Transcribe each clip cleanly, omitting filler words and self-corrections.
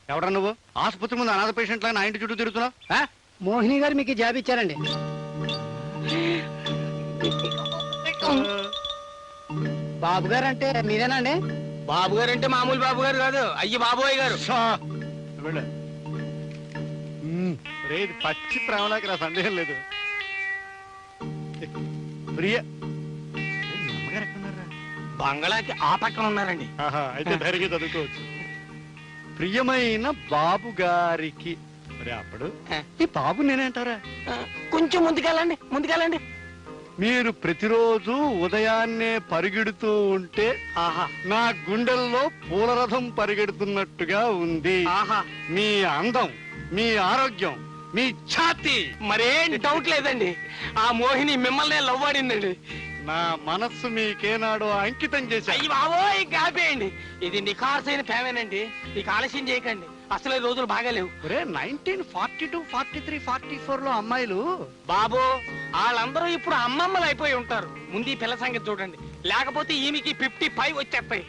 ఎవడా నువ్వు ఆసుపత్రి ముందు అనాథ పేషెంట్ లాగా నా ఇంటి చుట్టూ తిరుగుతున్నావు? మోహిని గారు మీకు జాబ్ ఇచ్చారండి. బాబు గారు అంటే మీరేనండి? బాబు గారు అంటే మామూలు బాబు గారు కాదు, అయ్యి బాబోయ్ గారు. రేది పచ్చి ప్రేమలాకి నా సందేహం లేదు. ప్రియ అమ్మగారు ఎక్కడున్నారా? బంగళాకి ఆ పక్కన ఉన్నారండి. అయితే ధైర్యంగా చదువుకోవచ్చు. ప్రియమైన బాబు గారికి అప్పుడు ఈ బాబు నేనేంటారా? కొంచెం ముందుకెళ్ళండి. మీరు ప్రతిరోజు ఉదయాన్నే పరిగెడుతూ ఉంటే నా గుండెల్లో పూలరథం పరిగెడుతున్నట్టుగా ఉంది. మీ అందం, మీ ఆరోగ్యం, మీ ఛాతి మరేం డౌట్ లేదండి. ఆ మోహిని మిమ్మల్ని లవ్ ఆడిందండి. నా మనస్సు మీకేనాడో అంకితం చేశాను. అయ్యి బాబోయ్ కాపేయండి. ఇది నిఖార్సైన ఫేమేనండి. ఇక ఆలస్యం చేయకండి, అసలు రోజులు బాగాలేవు. 1942, 43, 44 లో అమ్మాయిలు బాబు వాళ్ళందరూ ఇప్పుడు అమ్మమ్మలు అయిపోయి ఉంటారు. ముందు ఈ పిల్ల సంగతి చూడండి, లేకపోతే ఈమెకి 55 వచ్చేస్తాయి.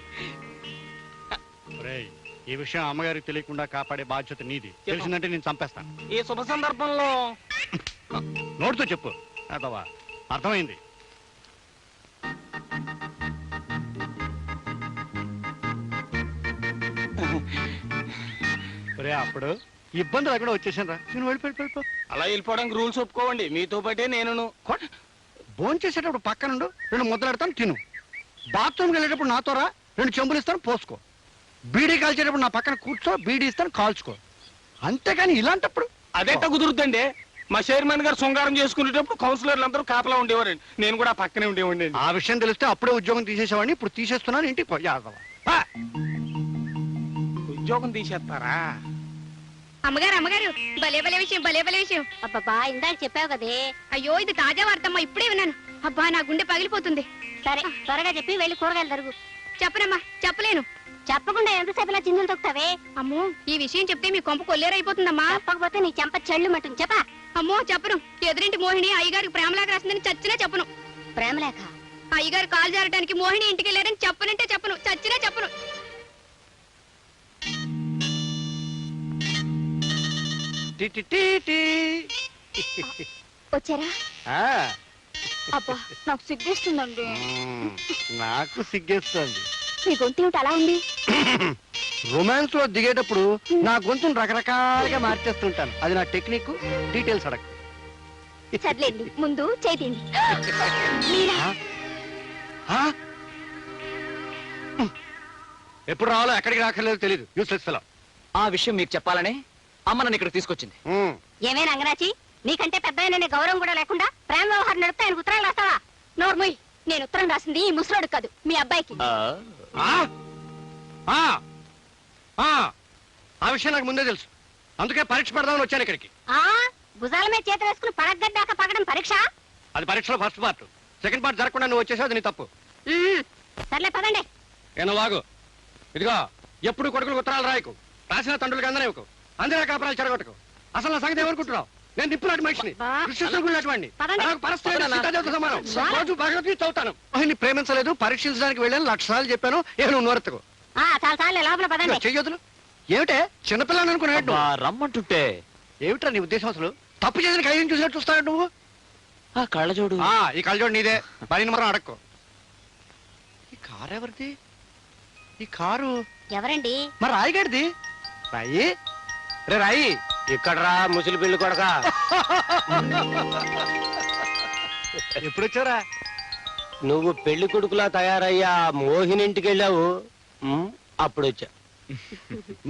ఈ విషయం అమ్మగారికి తెలియకుండా కాపాడే బాధ్యత నీది. తెలిసిందంటే నేను చంపేస్తాను. ఈ శుభ సందర్భంలో నోటితో చెప్పు. అదవా అర్థమైంది. అప్పుడు ఇబ్బంది లేకుండా వచ్చేసాను రా. నేను వెళ్ళిపో. అలా వెళ్ళిపోవడానికి రూల్స్ ఒప్పుకోవండి. మీతో పాటే నేను భోజనం చేసేటప్పుడు పక్కనుండు, 2 ముద్దలాడతాను తిను. బాత్రూమ్కి వెళ్ళేటప్పుడు నాతో రా, 2 చెంబులు ఇస్తాను పోసుకో. బీడీ కాల్చేటప్పుడు నా పక్కన కూర్చో, బీడీ ఇస్తాను కాల్చుకో. అంతేగాని ఇలాంటప్పుడు అదెట్ట కుదురుద్దండి. మా చైర్మన్ గారు శృంగారం చేసుకునేటప్పుడు కౌన్సిలర్లు అందరూ కాపలా ఉండేవారండి. నేను కూడా పక్కనే ఉండేవాడిని. ఆ విషయం తెలిస్తే అప్పుడే ఉద్యోగం తీసేసేవాడిని. ఇప్పుడు తీసేస్తున్నాను. ఇంటికి పోయాదవా. ఉద్యోగం తీసేస్తారా? అమ్మగారు భలే విషయం. అబ్బా ఇందాక చెప్పావు కదే. అయ్యో ఇది తాజా వార్తమ్మా, ఇప్పుడే విన్నాను. అబ్బా నా గుండె పగిలిపోతుంది. సరే త్వరగా చెప్పి వెళ్ళి కూరగాయలు తరుగు. చెప్పనమ్మా, చెప్పలేను. చెప్పకుండా ఎంతసేపు ఇలా చిందులు తొక్కుతావే? అమ్మో ఈ విషయం చెప్తే మీ కొంప కొల్లేరైపోతుందమ్మా. చెప్పకపోతే నీ చెంప చెళ్ళు మటుకు చెప్పా. అమ్మో చెప్పను. ఎదురింటి మోహిని అయ్యగారికి ప్రేమలేఖ రాసిందని చచ్చినా చెప్పను. ప్రేమలేఖ? అయ్యగారు కాలు జారడానికి మోహిని ఇంటికి వెళ్ళారని చెప్పనంటే చెప్పను, చచ్చినా చెప్పను. వచ్చారా? అబ్బా నాకు సిగ్గేస్తుందండి. నాకు సిగ్గేస్తుంది. మీ గొంతు ఏమిటి అలా ఉంది? రొమాన్స్ లో దిగేటప్పుడు నా గొంతును రకరకాలుగా మార్చేస్తుంటాను. అది నా టెక్నిక్. డీటెయిల్స్ అడగ. చదిలేండి, ముందు చేతిండి. ఎప్పుడు రావాలో ఎక్కడికి రాకలేదు తెలియదు. Useless fellow. ఆ విషయం మీకు చెప్పాలని అమ్మ నన్ను ఇక్కడ తీసుకొచ్చింది. ఏమే రంగనాచి, నీకంటే పెద్ద గౌరవం కూడా లేకుండా ప్రేమ వ్యవహారం నడిపితే ఆయనకు ఉత్తరాలు రాస్తావా? నోర్ముయ్, నేను ఉత్తరం రాసింది ఈ ముసలోడు కాదు, మీ అబ్బాయికి. ఆ విషయం నాకు ముందే తెలుసు. అందుకే పరీక్ష పెడదామని వచ్చాను ఇక్కడికి. భుజాల మీద చేతి వేసుకుని పడగడ్డాక పగడం పరీక్ష? అది పరీక్షలో ఫస్ట్ పార్ట్. సెకండ్ పార్ట్ జరగకుండా నువ్వు వచ్చేసావు, అది నీ తప్పు. సర్లే పదండి. ఏనో వాగు. ఇదిగో ఎప్పుడు కొడుకులకు ఉత్తరాలు రాయకు, రాసిన తండ్రులకి అందనేవకు, అందిన కాపురాలు చెడగొట్టకు. అసలు నా సంగతి ఏమనుకుంటున్నావు? నేను నిప్పులాంటి మనిషిని, రోజు భగవద్గీత చదువుతాను. ఆయన్ని ప్రేమించలేదు, పరీక్షించడానికి వెళ్ళాను, 1,00,000 సార్లు చెప్పాను. నువ్వు నోరెత్తుకో. చెయ్యొద్దులు. ఏమిటే చిన్నపిల్లని అనుకున్నాడు? రమ్మంటుంటే ఏమిట్రా నీ ఉద్దేశం? అసలు తప్పు చేసిన ఖైదీని చూసినట్టు చూస్తాడు నువ్వు. కళ్ళజోడు. ఈ కళ్ళజోడు నీదే. పని మాత్రం అడక్కో. ఈ కారు ఎవరిది? ఈ కారు ఎవరండి? మరి రాయిగాడిది. రాయి రే రాయి. ఇక్కడ రా ముసలి పిల్లి కొడక. ఎప్పుడొచ్చారా? నువ్వు పెళ్లి కొడుకులా తయారయ్యా మోహిని ఇంటికి వెళ్ళావు, అప్పుడు వచ్చా.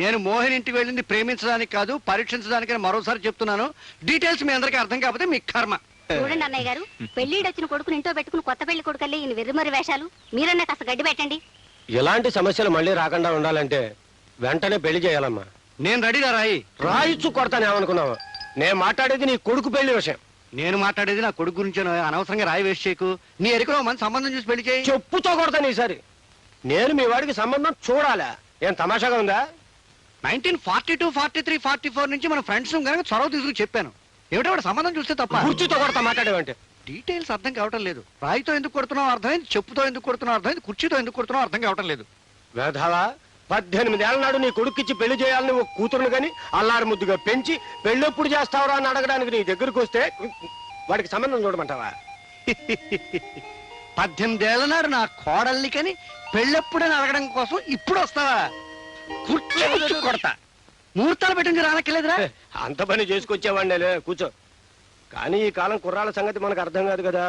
నేను మోహిని ఇంటికి వెళ్ళింది ప్రేమించడానికి కాదు, పరీక్షించడానికి. మరోసారి చెప్తున్నాను, డీటెయిల్స్ మీ అందరికీ అర్థం కాకపోతే మీ కర్మ. చూడండి అన్నయ్య గారు, పెళ్లిడు వచ్చిన కొడుకుని ఇంట్లో పెట్టుకుని కొత్త పెళ్లి కొడుకల్లి ఈయన వెర్రిమరి వేషాలు. మీరన్నా కాస్త గడ్డి పెట్టండి. ఇలాంటి సమస్యలు మళ్ళీ రాకుండా ఉండాలంటే వెంటనే పెళ్లి చేయాలమ్మా. నేను రెడీగా రాయి. రాయిచ్చు కొడతానేమనుకున్నావు? నేను మాట్లాడేది నీ కొడుకు పెళ్లి విషయం. నేను మాట్లాడేది నా కొడుకు గురించి. అనవసరంగా రాయి వేస్ట్ చేయకు. నీ ఎరుకలో మంచి సంబంధం చూసి పెళ్లి చేయి. చెప్పుతో కొడతాను ఈసారి. నేను మీ వాడికి సంబంధం చూడాలా? ఏం తమాషాగా ఉందా? 1942, 43, 44 నుంచి మన ఫ్రెండ్స్ కనుక చొరవ తీసుకుని చెప్పాను. ఏమిటో వాడు సంబంధం చూస్తే తప్ప. కుర్చీతో కొడతా మాట్లాడేవంటే. డీటెయిల్స్ అర్థం కావటం లేదు. రాయితో ఎందుకు కొడుతున్నావు అర్థమైంది, చెప్పుతో ఎందుకు కొడుతున్నావు అర్థమైంది, కుర్చీతో ఎందుకు కొడుతున్నావు అర్థం కావటం లేదు. వేధావా 18 ఏళ్ల నాడు నీ కొడుక్కిచ్చి పెళ్లి చేయాలని ఒక కూతురును గాని అల్లారు ముద్దుగా పెంచి పెళ్ళెప్పుడు చేస్తావురా అని అడగడానికి నీ దగ్గరికి వస్తే వాడికి సంబంధం చూడమంటావా? 18 ఏళ్ల నాడు నా కోడల్ని కని పెళ్ళెప్పుడని అడగడం కోసం ఇప్పుడు వస్తావా? కుర్చీ ముచ్చు కొడతా. ముహూర్తాలు పెట్టింది రానక్కర్లేదురా. అంత పని చేసుకొచ్చేవాడినేలే, కూర్చో. కానీ ఈ కాలం కుర్రాళ్ళ సంగతి మనకు అర్థం కాదు కదా.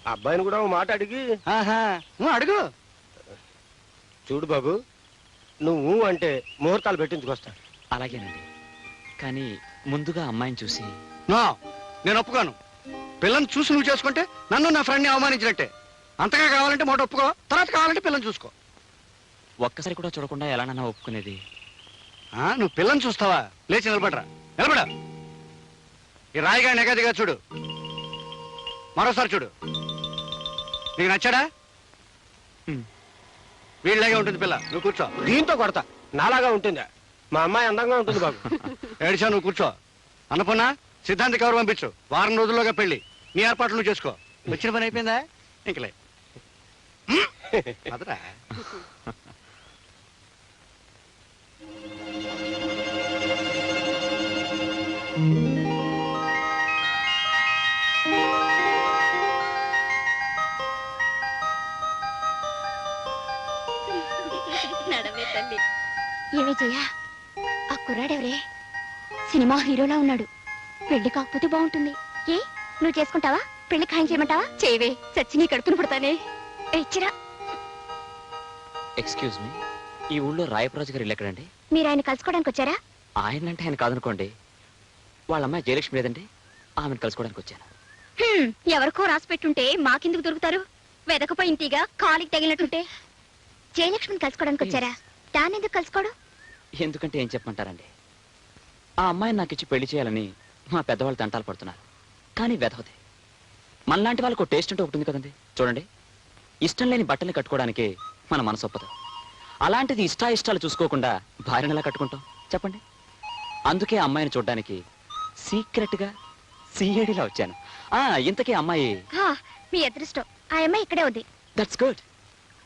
ఆ అబ్బాయిని కూడా ఓ మాట అడిగి. ఆహా, నువ్వు అడుగు. చూడు బాబు, నువ్వు అంటే ముహూర్తాలు పెట్టించుకొస్తా. అలాగేనండి, కానీ ముందుగా అమ్మాయిని చూసి. నో, నేను ఒప్పుకోను. పిల్లని చూసి నువ్వు చేసుకుంటే నన్ను నా ఫ్రెండ్ని అవమానించినట్టే. అంతగా కావాలంటే మాట ఒప్పుకో, తర్వాత కావాలంటే పిల్లని చూసుకో. ఒక్కసారి కూడా చూడకుండా ఎలానన్నా ఒప్పుకునేది? నువ్వు పిల్లని చూస్తావా? లేచి నిలబడరా, నిలబడ. ఈ రాయిగా నెగదిగా చూడు, మరోసారి చూడు. నీకు నచ్చాడా? వీళ్ళలాగే ఉంటుంది పిల్ల, నువ్వు కూర్చో. దీంతో కొడతా. నాలాగా ఉంటుందా? మా అమ్మాయి అందంగా ఉంటుంది బాబు. ఏడిచా, నువ్వు కూర్చో. అన్నపూర్ణ, సిద్ధాంతి కవర్ పంపించు. వారం రోజుల్లోగా పెళ్లి. నీ ఏర్పాట్లు నువ్వు చేసుకో. వచ్చిన పని అయిపోయిందా? ఇంకలే అదరా. నడవే తల్లి. ఏమే జయ, ఆ కుర్రాడెవరే? సినిమా హీరోలా ఉన్నాడు. పెళ్లి కాకపోతే బాగుంటుంది. ఏ, నువ్వు చేసుకుంటావా? పెళ్లి ఖాయం చేయమంటావా? చేయవే, చచ్చి నీ కడుపును పుడతానే. ఇచ్చిరా. ఎక్స్క్యూజ్ మీ, ఈ ఊళ్ళో రాయప్రాజు గారు ఇల్లు ఎక్కడండి? మీరు ఆయన కలుసుకోవడానికి వచ్చారా? ఆయన అంటే ఆయన కాదనుకోండి. వాళ్ళ అమ్మాయి జయలక్ష్మి లేదండి, ఆమెను కలుసుకోవడానికి వచ్చాను. ఎవరికో రాసి పెట్టుంటే మాకెందుకు దొరుకుతారు? వెదకపోయి ఇంటిగా కాలికి తగిలినట్టుంటే. జయలక్ష్మిని కలుసుకోవడానికి వచ్చారా? దాన్ని ఎందుకు కలుసుకోడు? ఎందుకంటే ఏం చెప్పమంటారండి, ఆ అమ్మాయిని నాకు ఇచ్చి పెళ్లి చేయాలని మా పెద్దవాళ్ళు తంటాలు పడుతున్నారు. కానీ వెధవది. మనలాంటి వాళ్ళకు టేస్ట్ అంటే ఒకటి ఉంది కదండి. చూడండి, ఇష్టం లేని బట్టల్ని కట్టుకోవడానికి మన మనసు ఒప్పదు. అలాంటిది ఇష్టాయిష్టాలు చూసుకోకుండా భార్యను ఎలా కట్టుకుంటాం చెప్పండి? అందుకే అమ్మాయిని చూడడానికి సీక్రెట్గా సీఏడిలా వచ్చాను. ఇంతకీ అమ్మాయి? మీ అదృష్టం, ఆ అమ్మాయి ఇక్కడే ఉంది. That's good.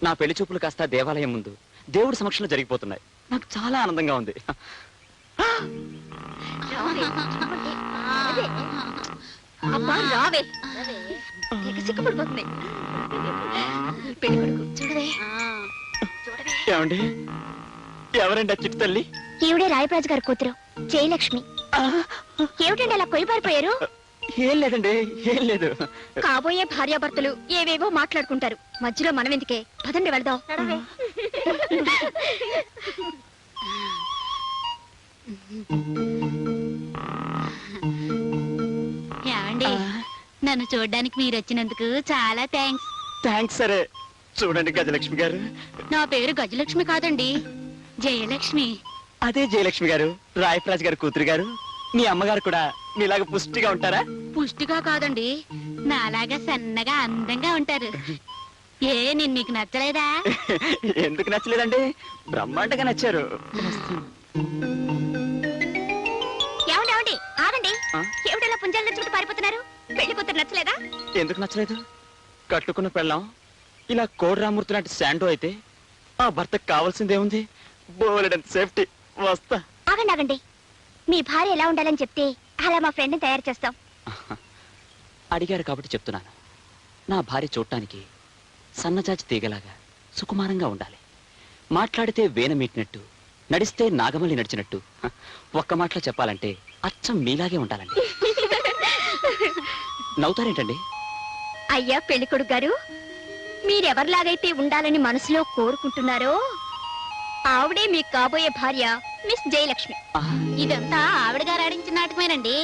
నా పెళ్లి చూపులు కాస్త దేవాలయం ముందు దేవుడి సమక్షంలో జరిగిపోతున్నాయి. నాకు చాలా ఆనందంగా ఉంది. అబ్బా రావే, సిగ్గుపడిపోతుంది. పెళ్లి కొడుకు చూడవే. ఏమండి, ఎవరండి ఆ చిట్టు తల్లి? ఈవిడే రాయప్రాజు గారి కూతురు జయలక్ష్మి. ఏమిటండి అలా కొయ్యబారిపోయారు? ఏం లేదండి, ఏం లేదు. కాబోయే భార్యాభర్తలు ఏవేవో మాట్లాడుకుంటారు, మధ్యలో మనం ఎందుకే? పదండి వెళదాం. ఏమండి, నన్ను చూడడానికి మీరు వచ్చినందుకు చాలా థ్యాంక్స్. థ్యాంక్స్. సరే చూడండి గజలక్ష్మి గారు, నా పేరు గజలక్ష్మి కాదండి, జయలక్ష్మి. అదే జయలక్ష్మి గారు, రాయప్రాజు గారు కూతురు గారు. మీ అమ్మగారు కూడా మీలాగా పుష్టిగా ఉంటారా? పుష్టిగా కాదండి, నాలాగా సన్నగా అందంగా ఉంటారు. ఏ, నేను మీకు నచ్చలేదా? ఎందుకు నచ్చలేదండి, బ్రహ్మాండంగా నచ్చారు. ఏమండి ఆగండి. ఏమిటలా పుంజాల చుట్టూ పారిపోతున్నారు? పెళ్లి కూతురు నచ్చలేదా? ఎందుకు నచ్చలేదు? కట్టుకున్న పెళ్ళాం ఇలా కోడరామూర్తి లాంటి శాండో అయితే ఆ భర్తకు కావాల్సిందేముంది? బోలెడంత సేఫ్టీ. వస్తా. ఆగండి. మీ భార్య ఎలా ఉండాలని చెప్తే అలా మా ఫ్రెండ్ని తయారు చేస్తాం. అడిగారు కాబట్టి చెప్తున్నాను. నా భార్య చూడటానికి సన్నజాజి తీగలాగా సుకుమారంగా ఉండాలి. మాట్లాడితే వేన మీటినట్టు, నడిస్తే నాగమల్లి నడిచినట్టు. ఒక్క మాటలో చెప్పాలంటే అచ్చం మీలాగే ఉండాలండి. నవ్వుతారేంటండి? అయ్యా పెళ్లి కొడుకు గారు, మీరెవరిలాగైతే ఉండాలని మనసులో కోరుకుంటున్నారో ఆవిడే మీకు కాబోయే భార్య మిస్ జయలక్ష్మి. ఇదంతా ఆవిడ గారు ఆడించిన నాటకమేనండి.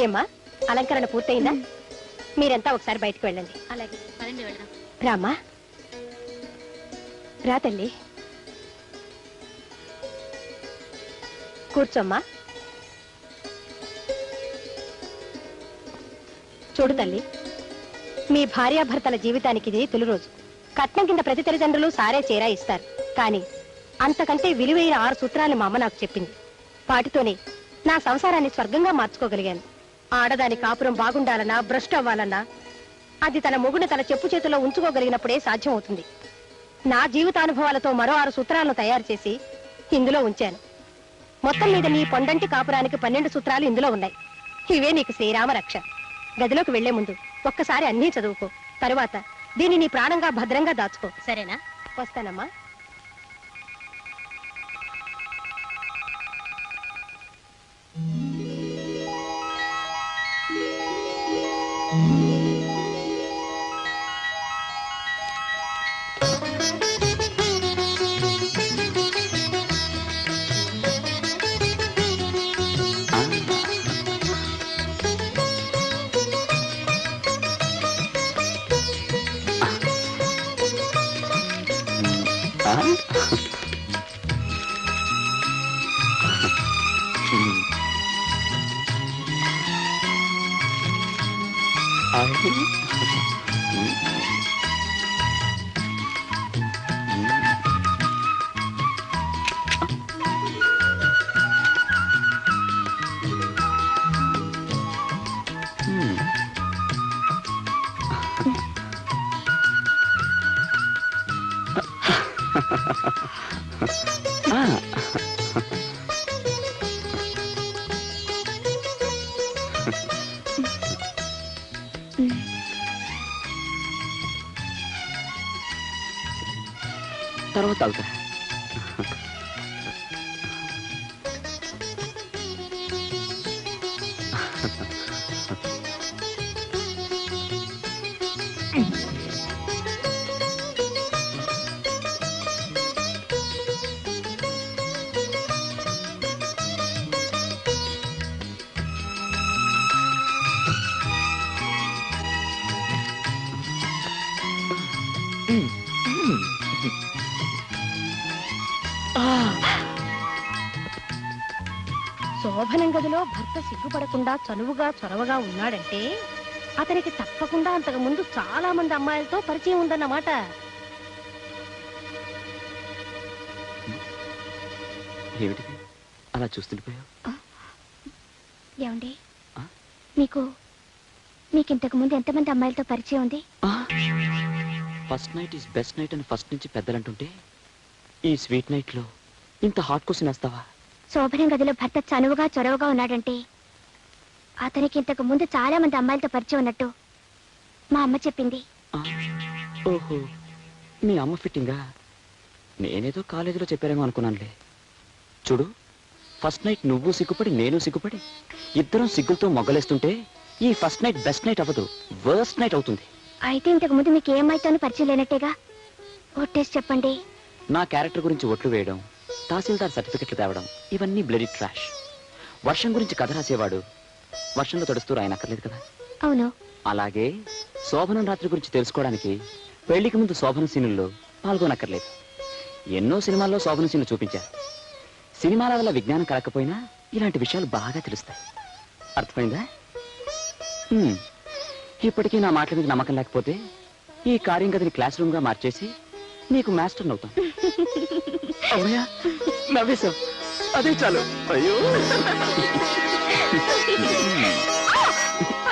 ఏమ్మా అలంకరణ పూర్తయిందా? మీరంతా ఒకసారి బయటకు వెళ్ళండి. అలాగే పదండి వెళ్దాం. రామ్మా, రా తల్లి, కూర్చోమ్మా. చూడు తల్లి, మీ భార్యాభర్తల జీవితానికి ఇది తొలి రోజు. కట్నం కింద ప్రతి తల్లిదండ్రులు సారే చీరా ఇస్తారు. కానీ అంతకంటే విలువైన 6 సూత్రాలు మా అమ్మ నాకు చెప్పింది. వాటితోనే నా సంసారాన్ని స్వర్గంగా మార్చుకోగలిగాను. ఆడదాని కాపురం బాగుండాలన్నా, భ్రష్టు అవ్వాలన్నా అది తన మొగుడు తన చెప్పు చేతిలో ఉంచుకోగలిగినప్పుడే సాధ్యం అవుతుంది. నా జీవితానుభవాలతో మరో 6 సూత్రాలను తయారు చేసి ఇందులో ఉంచాను. మొత్తం మీద నీ పొండంటి కాపురానికి 12 సూత్రాలు ఇందులో ఉన్నాయి. ఇవే నీకు శ్రీరామ రక్ష. గదిలోకి వెళ్లే ముందు ఒక్కసారి అన్నీ చదువుకో. తరువాత దీన్ని నీ ప్రాణంగా భద్రంగా దాచుకో. సరేనా? వస్తానమ్మా. తర్వాత తాగుతా. శోభనం గదిలో భర్త సిగ్గుపడకుండా చనువుగా చొరవగా ఉన్నాడంటే అతనికి తప్పకుండా అంతకు ముందు చాలా మంది అమ్మాయిలతో పరిచయం ఉందన్నమాట. ఏమిటిది అలా చూస్తుండిపోయావు? ఏమండి, మీకింతకు ముందు ఎంతమంది అమ్మాయిలతో పరిచయం ఉంది? First night is best night అని ఫస్ట్ నుంచి పెద్దలంటుంటే ఈ స్వీట్ నైట్ లో ఇంత హాట్ క్వశ్చన్ వేస్తావా? శోభనం గదిలో భర్త చనువుగా చొరవగా ఉన్నాడంటే అతనికి ఇంతకు ముందు చాలా మంది అమ్మాయిలతో పరిచయం ఉన్నట్టు మా అమ్మ చెప్పింది. ఓహో, మీ అమ్మ ఫిట్టింగా? నేనేదో కాలేజీలో చెప్పారేమో అనుకున్నానులే. చూడు, ఫస్ట్ నైట్ నువ్వు సిగ్గుపడి నేను సిగ్గుపడి ఇద్దరం సిగ్గులతో మొగ్గలేస్తుంటే ఈ ఫస్ట్ నైట్ బెస్ట్ నైట్ అవ్వదు, వర్స్ట్ నైట్ అవుతుంది. అయితే ఇంతకు ముందు మీకు ఏమైతేనో పరిచయం లేనట్టేగా. ఒట్టేసి చెప్పండి. నా క్యారెక్టర్ గురించి ఒట్లు వేయడం, తహసీల్దార్ సర్టిఫికెట్లు తేవడం, ఇవన్నీ బ్లడీ ట్రాష్. వర్షం గురించి కథ రాసేవాడు వర్షంలో తడుస్తూ రాయనక్కర్లేదు కదా. అవును. అలాగే శోభనం రాత్రి గురించి తెలుసుకోవడానికి పెళ్లికి ముందు శోభన సీనుల్లో పాల్గొనక్కర్లేదు. ఎన్నో సినిమాల్లో శోభన సీన్లు చూపించారు. సినిమాల వల్ల విజ్ఞానం కలకపోయినా ఇలాంటి విషయాలు బాగా తెలుస్తాయి. అర్థమైందా? ఇప్పటికీ నా మాటల మీద నమ్మకం లేకపోతే ఈ కార్యం గదిని క్లాస్ రూమ్ గా మార్చేసి నీకు మాస్టర్ అవుతాం. అవునయా, నవ్వేశావు, అదే చాలు. అయ్యో.